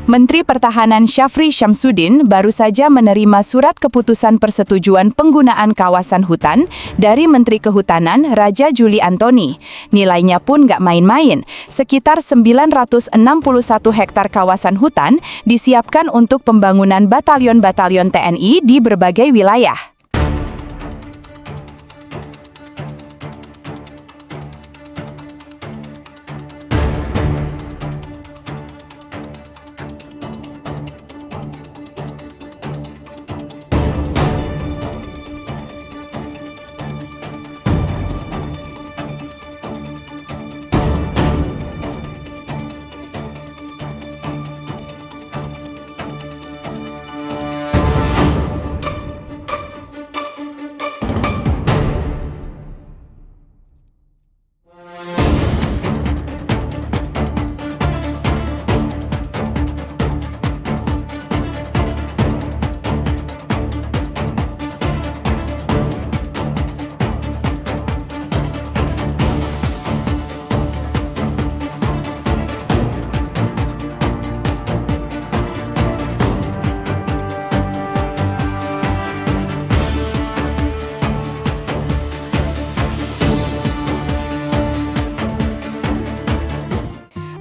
Menteri Pertahanan Syafri Syamsuddin baru saja menerima surat keputusan persetujuan penggunaan kawasan hutan dari Menteri Kehutanan Raja Juli Antoni. Nilainya pun nggak main-main, sekitar 961 hektar kawasan hutan disiapkan untuk pembangunan batalion-batalion TNI di berbagai wilayah.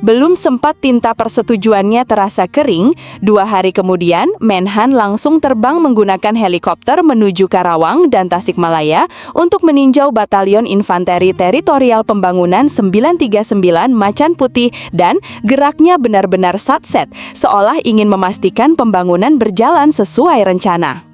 Belum sempat tinta persetujuannya terasa kering, 2 hari kemudian Menhan langsung terbang menggunakan helikopter menuju Karawang dan Tasikmalaya untuk meninjau Batalion Infanteri Teritorial Pembangunan 939 Macan Putih dan geraknya benar-benar satset, seolah ingin memastikan pembangunan berjalan sesuai rencana.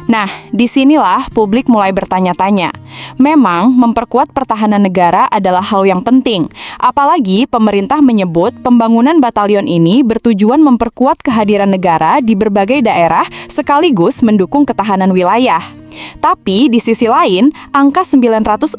Nah, disinilah publik mulai bertanya-tanya. Memang, memperkuat pertahanan negara adalah hal yang penting. Apalagi pemerintah menyebut pembangunan batalion ini bertujuan memperkuat kehadiran negara di berbagai daerah sekaligus mendukung ketahanan wilayah. Tapi di sisi lain, angka 961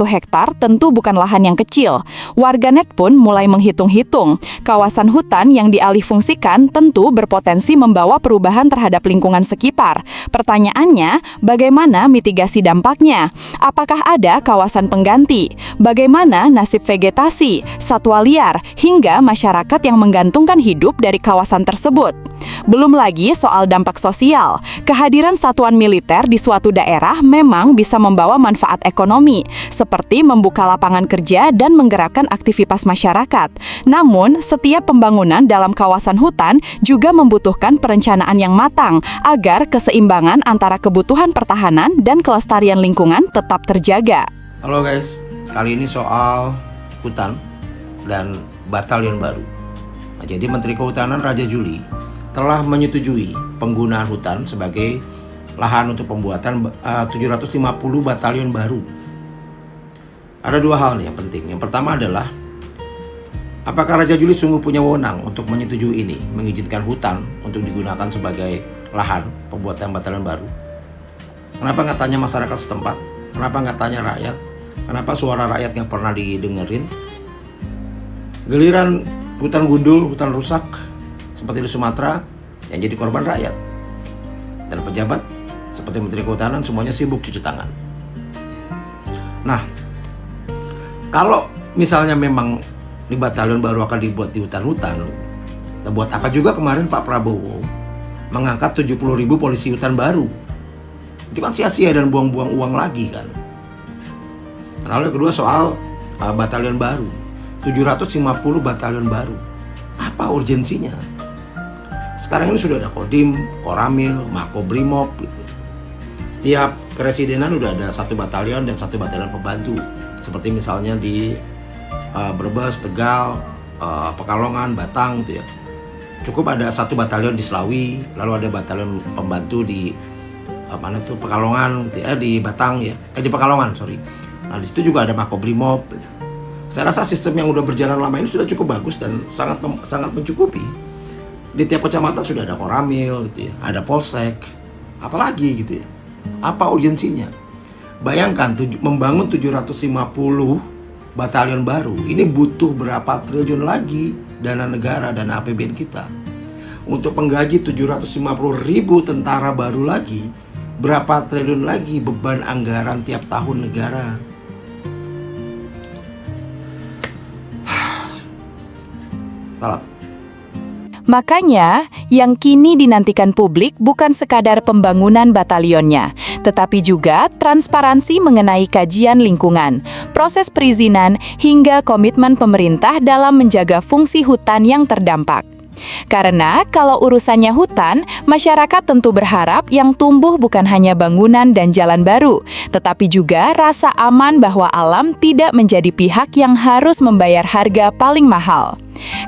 hektar tentu bukan lahan yang kecil. Warganet pun mulai menghitung-hitung. Kawasan hutan yang dialihfungsikan tentu berpotensi membawa perubahan terhadap lingkungan sekitar. Pertanyaannya, bagaimana mitigasi dampaknya? Apakah ada kawasan pengganti? Bagaimana nasib vegetasi, satwa liar, hingga masyarakat yang menggantungkan hidup dari kawasan tersebut? Belum lagi soal dampak sosial. Kehadiran satuan militer di suatu daerah memang bisa membawa manfaat ekonomi, seperti membuka lapangan kerja dan menggerakkan aktivitas masyarakat. Namun, setiap pembangunan dalam kawasan hutan juga membutuhkan perencanaan yang matang agar keseimbangan antara kebutuhan pertahanan dan kelestarian lingkungan tetap terjaga. Halo guys, kali ini soal hutan dan batalion baru. Nah, jadi Menteri Kehutanan Raja Juli telah menyetujui penggunaan hutan sebagai lahan untuk pembuatan 750 batalion baru. Ada dua hal nih yang penting. Yang pertama adalah, apakah Raja Juli sungguh punya wewenang untuk menyetujui ini, mengizinkan hutan untuk digunakan sebagai lahan pembuatan batalion baru? Kenapa nggak tanya masyarakat setempat? Kenapa nggak tanya rakyat? Kenapa suara rakyat nggak pernah didengerin? Giliran hutan gundul, hutan rusak seperti di Sumatera, yang jadi korban rakyat. Dan pejabat seperti Menteri Kehutanan semuanya sibuk cuci tangan. Nah, kalau misalnya memang di batalion baru akan dibuat di hutan-hutan, buat apa juga kemarin Pak Prabowo mengangkat 70.000 polisi hutan baru? Itu kan sia-sia dan buang-buang uang lagi kan. Lalu kedua soal batalion baru, 750 batalion baru. Apa urgensinya? Sekarang ini sudah ada Kodim, Koramil, Makobrimob gitu. Tiap keresidenan udah ada satu batalion dan satu batalion pembantu. Seperti misalnya di Brebes, Tegal, Pekalongan, Batang gitu ya. Cukup ada satu batalion di Slawi, lalu ada batalion pembantu di Pekalongan gitu ya, di Batang ya, di Pekalongan sorry. Nah di situ juga ada Makobrimob gitu. Saya rasa sistem yang udah berjalan lama ini sudah cukup bagus dan sangat mencukupi. Di tiap kecamatan sudah ada Koramil gitu ya, ada Polsek, apalagi gitu ya. Apa urgensinya? Bayangkan membangun 750 batalion baru, ini butuh berapa triliun lagi dana negara, dana APBN kita. Untuk penggaji 750.000 tentara baru lagi, berapa triliun lagi beban anggaran tiap tahun negara. Salah. Makanya, yang kini dinantikan publik bukan sekadar pembangunan batalionnya, tetapi juga transparansi mengenai kajian lingkungan, proses perizinan, hingga komitmen pemerintah dalam menjaga fungsi hutan yang terdampak. Karena kalau urusannya hutan, masyarakat tentu berharap yang tumbuh bukan hanya bangunan dan jalan baru, tetapi juga rasa aman bahwa alam tidak menjadi pihak yang harus membayar harga paling mahal.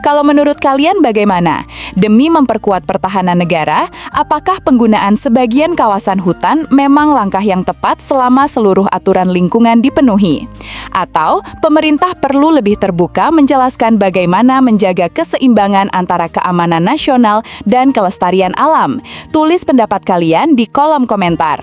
Kalau menurut kalian bagaimana? Demi memperkuat pertahanan negara, apakah penggunaan sebagian kawasan hutan memang langkah yang tepat selama seluruh aturan lingkungan dipenuhi? Atau pemerintah perlu lebih terbuka menjelaskan bagaimana menjaga keseimbangan antara keamanan nasional dan kelestarian alam? Tulis pendapat kalian di kolom komentar.